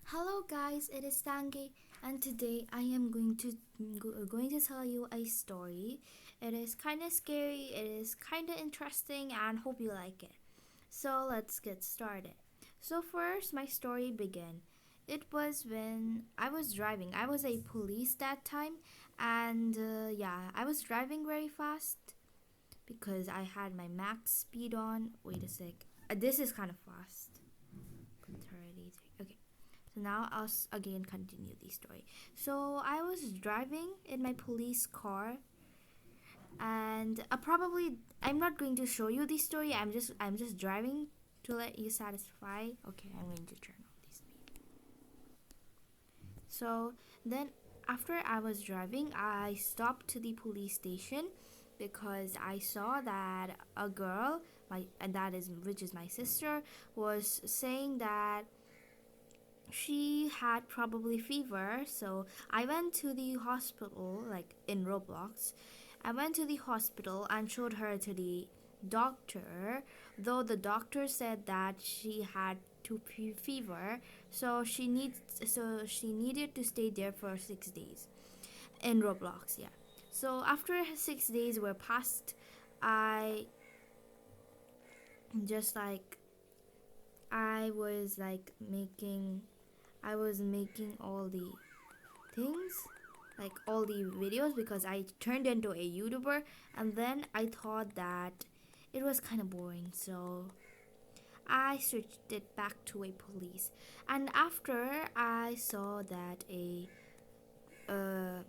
Hello guys, it is Tangi and today I am going to tell you a story. It is kind of scary, it is kind of interesting and hope you like it. So let's get started. So first my story began. It was when I was driving. I was a police that time and I was driving very fast because I had my max speed on. Wait a sec. This is kind of fast. 33. Okay. So now again continue the story. So I was driving in my police car, and probably I'm not going to show you the story. I'm just driving to let you satisfy. Okay, I'm going to turn on this. So then after I was driving, I stopped to the police station because I saw that a girl, which is my sister, was saying that she had probably fever. So I went to the hospital, like in Roblox. I went to the hospital and showed her to the doctor, though the doctor said that she had fever, so she needed to stay there for 6 days in Roblox. Yeah. So after 6 days were passed, I just like I was like making I was making all the things, like all the videos, because I turned into a YouTuber, and then I thought that it was kind of boring, so I switched it back to a police. And after I saw that a uh,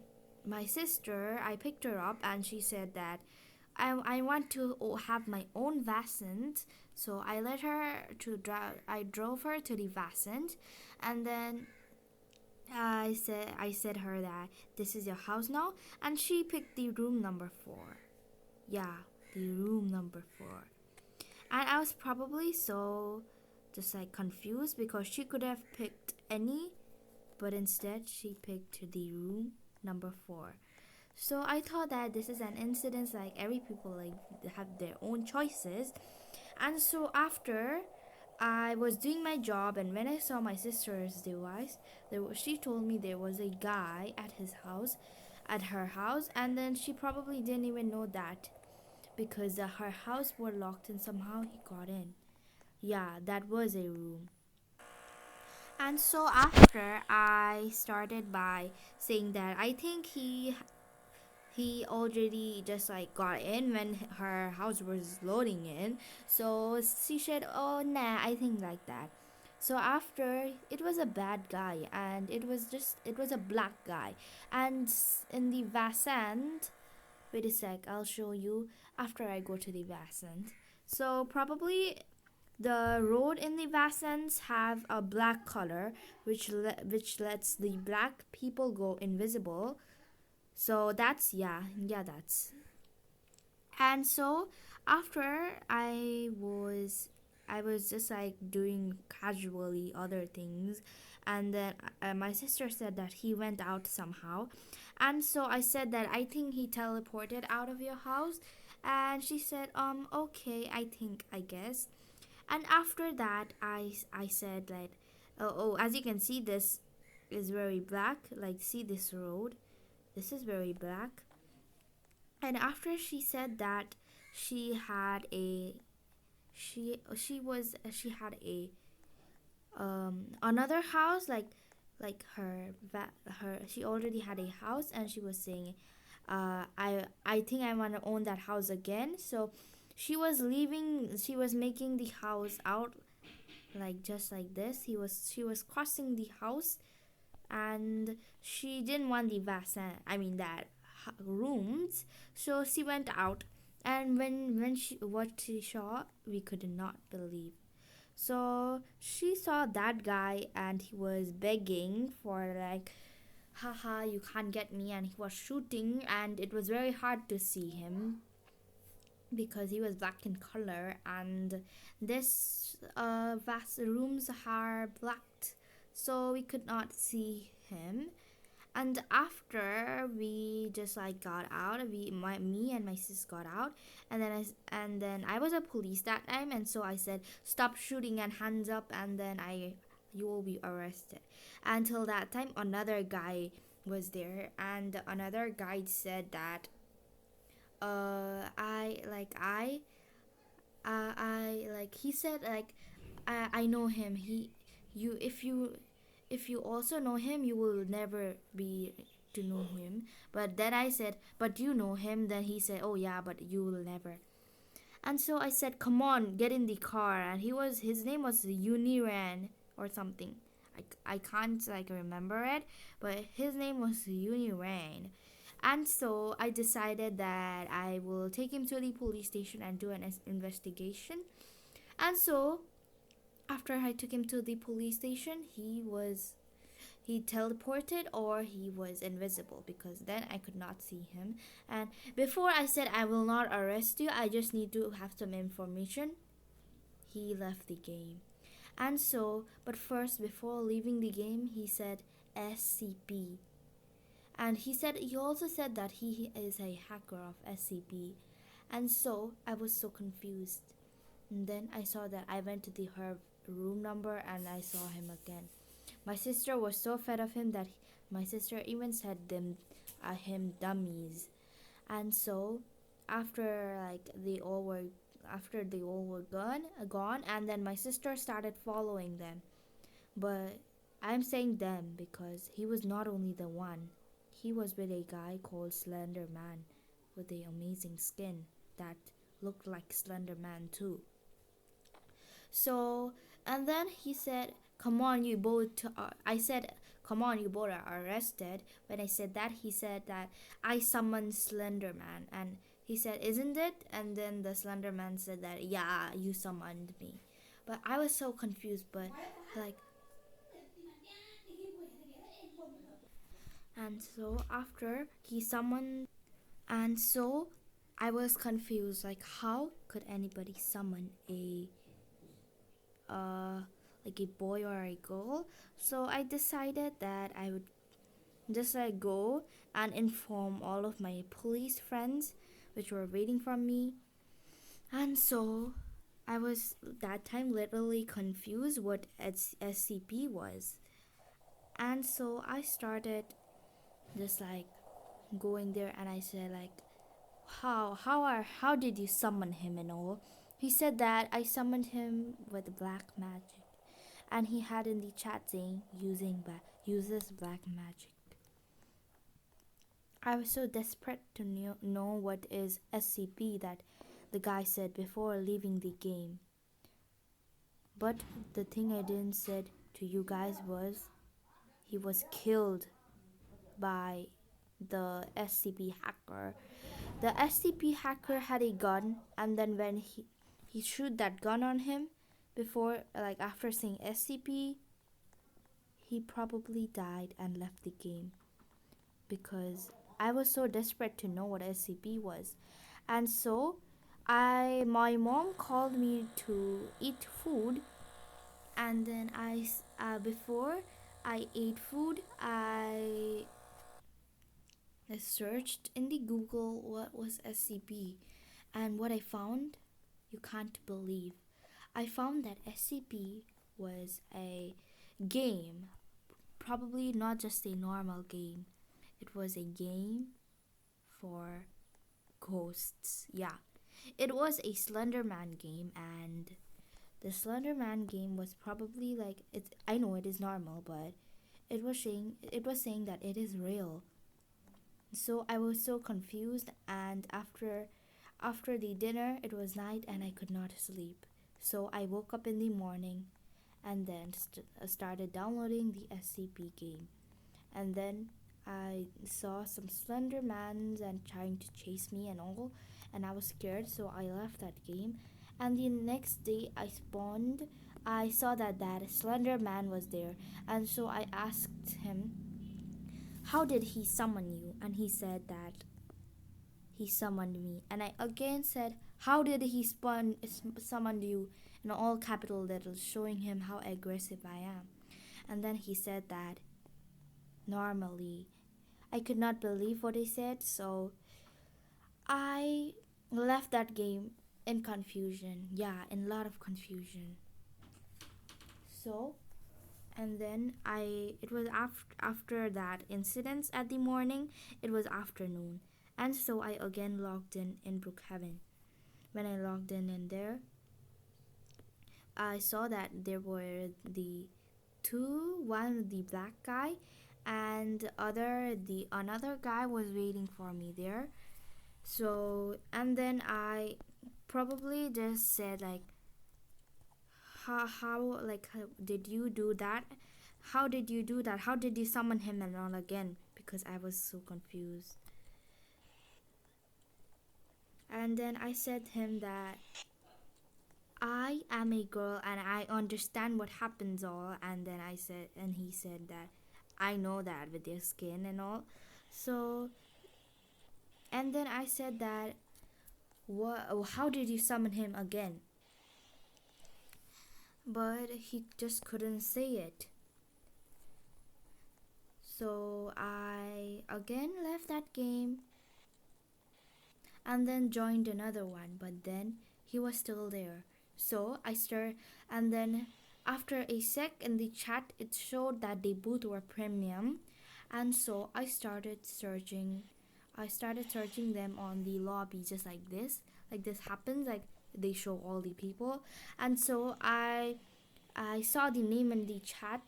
my sister, I picked her up and she said that I want to have my own Vassant. So I let her to drive. I drove her to the Vassant, and then I said her that this is your house now, and she picked the room number 4. Yeah, the room number 4. And I was probably so just like confused because she could have picked any, but instead she picked the room number 4. So I thought that this is an incident, like every people like have their own choices. And so after I was doing my job, and when I saw my sister's device, she told me there was a guy at her house, and then she probably didn't even know that because her house were locked and somehow he got in. Yeah, that was a room. And so after I started by saying that I think he already just like got in when her house was loading in. So she said, oh nah, I think like that. So after, it was a bad guy, and it was a black guy. And in the Vasant, wait a sec, I'll show you after I go to the Vasant. So probably the road in the Vasants have a black color, which lets the black people go invisible. So that's, that's. And so after I was just like doing casually other things, and then my sister said that he went out somehow. And so I said that I think he teleported out of your house, and she said okay, I guess. And after that, I said like, oh, as you can see, this is very black. Like, see this road, this is very black. And after she said that, she had a she had a another house, like her she already had a house, and she was saying, I think I want to own that house again. So she was making the house out, like just like this. She was crossing the house, and she didn't want the bassin, I mean that rooms. So she went out, and when she what she saw, we could not believe. So she saw that guy, and he was begging for like, haha, you can't get me, and he was shooting, and it was very hard to see him because he was black in color, and this vast rooms are blacked, so we could not see him. And after we just like got out, me and my sis got out, and then I was a police that time, and so I said stop shooting and hands up, and then I you will be arrested. Until that time, another guy was there, and another guy said that I like he said like I know him. You if you also know him, you will never be to know him. But then I said, but you know him. Then he said, oh yeah, but you will never. And so I said, come on, get in the car. And his name was Uniran or something. I can't like remember it, but his name was Uniran. And so I decided that I will take him to the police station and do an investigation. And so after I took him to the police station, he teleported or he was invisible because then I could not see him. And before I said I will not arrest you, I just need to have some information, he left the game. And so, but first, before leaving the game, he said SCP. And he also said that he is a hacker of SCP. And so I was so confused. And then I saw that I went to her room number and I saw him again. My sister was so fed of him that my sister even said him dummies. And so after like they all were gone, and then my sister started following them. But I'm saying them because he was not only the one. He was with a guy called Slender Man with a amazing skin that looked like Slender Man too. So, and then he said, come on, you both. I said, come on, you both are arrested. When I said that, he said that I summoned Slender Man. And he said, isn't it? And then the Slender Man said that, yeah, you summoned me. But I was so confused, but like, and so after he summoned, and so I was confused, like, how could anybody summon uh like a boy or a girl? So I decided that I would just like go and inform all of my police friends which were waiting for me. And so I was that time literally confused what SCP was. And so I started just like going there and I said like how did you summon him and all? He said that I summoned him with black magic. And he had in the chat saying uses black magic. I was so desperate to know what is SCP that the guy said before leaving the game. But the thing I didn't said to you guys was he was killed by the SCP hacker. The SCP hacker had a gun, and then when he shoot that gun on him before like after saying SCP, he probably died and left the game because I was so desperate to know what SCP was. And so my mom called me to eat food, and then before I ate food, I searched in the Google what was SCP, and what I found, you can't believe. I found that SCP was a game, probably not just a normal game. It was a game for ghosts. Yeah. It was a Slenderman game, and the Slenderman game was probably like I know it is normal, but it was saying that it is real. So I was so confused, and after the dinner it was night and I could not sleep. So I woke up in the morning and then started downloading the SCP game. And then I saw some Slendermans and trying to chase me and all, and I was scared, so I left that game. And the next day I saw that Slender Man was there, and so I asked him, how did he summon you? And he said that he summoned me. And I again said, how did he summon you? In all capital letters, showing him how aggressive I am. And then he said that normally. I could not believe what he said, so I left that game in confusion. Yeah, in a lot of confusion. So And then it was after that incident at the morning, it was afternoon. And so I again logged in Brookhaven. When I logged in there, I saw that there were the two, one the black guy, and the another guy was waiting for me there. So and then I probably just said like, how like how did you do that? How did you do that? How did you summon him and all again? Because I was so confused. And then I said him that I am a girl and I understand what happens all. And then he said that I know that with your skin and all. So and then I said that, what? How did you summon him again? But he just couldn't say it. So I again left that game and then joined another one, but then he was still there. So I started, and then after a sec in the chat, it showed that they both were premium, and so I started searching. I started searching them on the lobby, just like this. Like this happens, like they show all the people, and so I saw the name in the chat,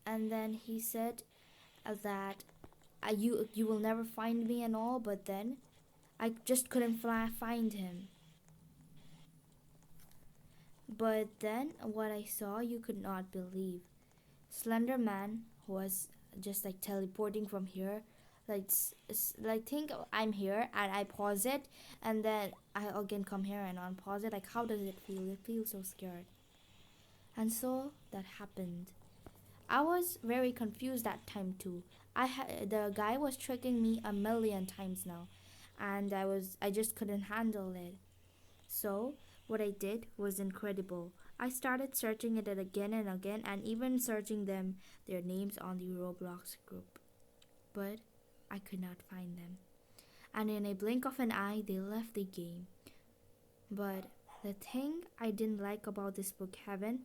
and then he said that you will never find me and all, but then I just couldn't find him. But then what I saw, you could not believe. Slender Man was just like teleporting from here. Like think I'm here and I pause it, and then I again come here and unpause it. Like how does it feel? It feels so scared. And so that happened. I was very confused that time too. The guy was tricking me a million times now, and I just couldn't handle it. So what I did was incredible. I started searching it again and again, and even searching their names on the Roblox group. But I could not find them. And in a blink of an eye, they left the game. But the thing I didn't like about this book Heaven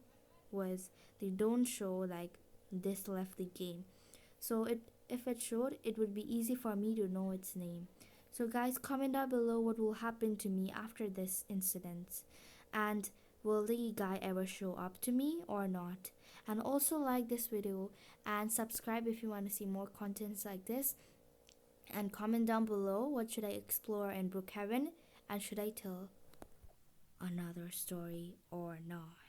was they don't show like this left the game. So if it showed, it would be easy for me to know its name. So guys, comment down below what will happen to me after this incident, and will the guy ever show up to me or not. And also like this video and subscribe if you want to see more contents like this, and comment down below what should I explore in Brookhaven, and should I tell another story or not.